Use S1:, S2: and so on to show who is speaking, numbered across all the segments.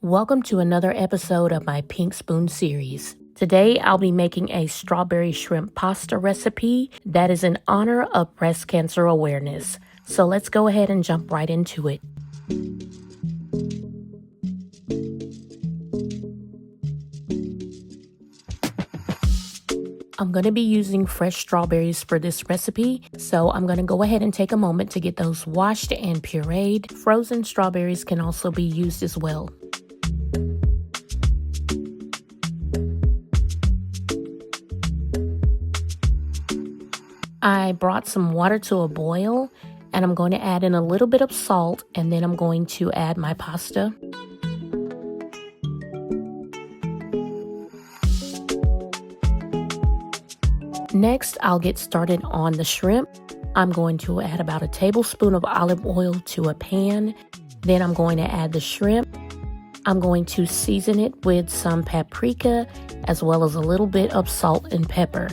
S1: Welcome to another episode of my Pink Spoon series. Today I'll be making a strawberry shrimp pasta recipe that is in honor of breast cancer awareness. So let's go ahead and jump right into it. I'm going to be using fresh strawberries for this recipe, so I'm going to go ahead and take a moment to get those washed and pureed. Frozen strawberries can also be used as well. I brought some water to a boil, and I'm going to add in a little bit of salt, and then I'm going to add my pasta. Next, I'll get started on the shrimp. I'm going to add about a tablespoon of olive oil to a pan. Then I'm going to add the shrimp. I'm going to season it with some paprika as well as a little bit of salt and pepper.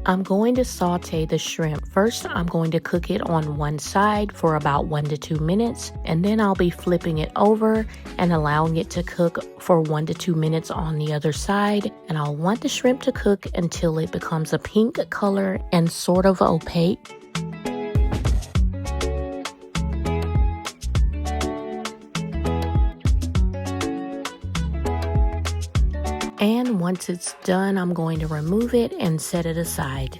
S1: I'm going to saute the shrimp. First, I'm going to cook it on one side for about 1 to 2 minutes, and then I'll be flipping it over and allowing it to cook for 1 to 2 minutes on the other side. And I'll want the shrimp to cook until it becomes a pink color and sort of opaque. And once it's done, I'm going to remove it and set it aside.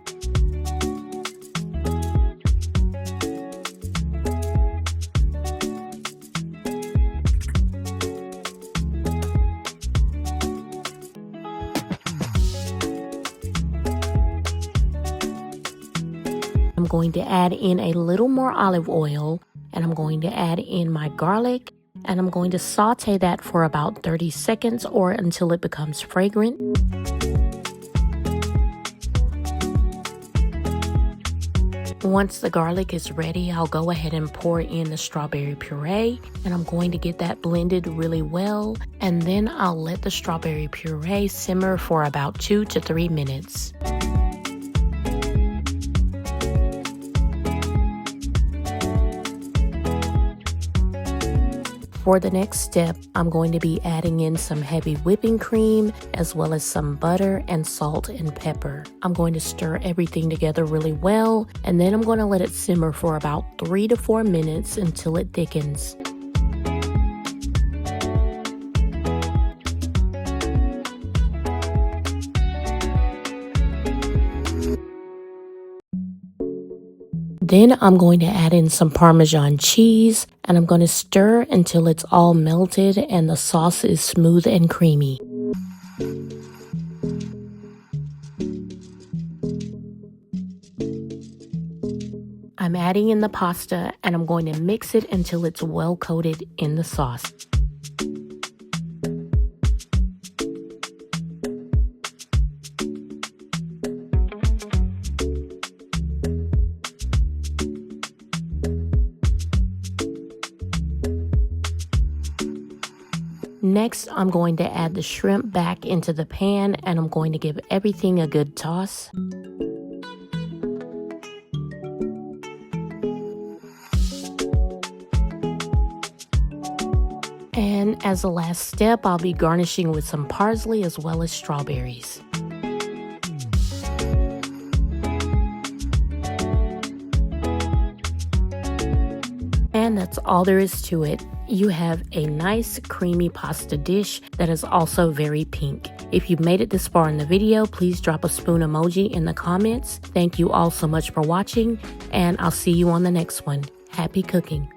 S1: I'm going to add in a little more olive oil, and I'm going to add in my garlic. And I'm going to saute that for about 30 seconds or until it becomes fragrant. Once the garlic is ready, I'll go ahead and pour in the strawberry puree, and I'm going to get that blended really well. And then I'll let the strawberry puree simmer for about 2 to 3 minutes. For the next step, I'm going to be adding in some heavy whipping cream as well as some butter and salt and pepper. I'm going to stir everything together really well, and then I'm going to let it simmer for about 3 to 4 minutes until it thickens. Then I'm going to add in some Parmesan cheese, and I'm going to stir until it's all melted and the sauce is smooth and creamy. I'm adding in the pasta, and I'm going to mix it until it's well coated in the sauce. Next, I'm going to add the shrimp back into the pan, and I'm going to give everything a good toss. And as a last step, I'll be garnishing with some parsley as well as strawberries. And that's all there is to it. You have a nice creamy pasta dish that is also very pink. If you've made it this far in the video, please drop a spoon emoji in the comments. Thank you all so much for watching, and I'll see you on the next one. Happy cooking.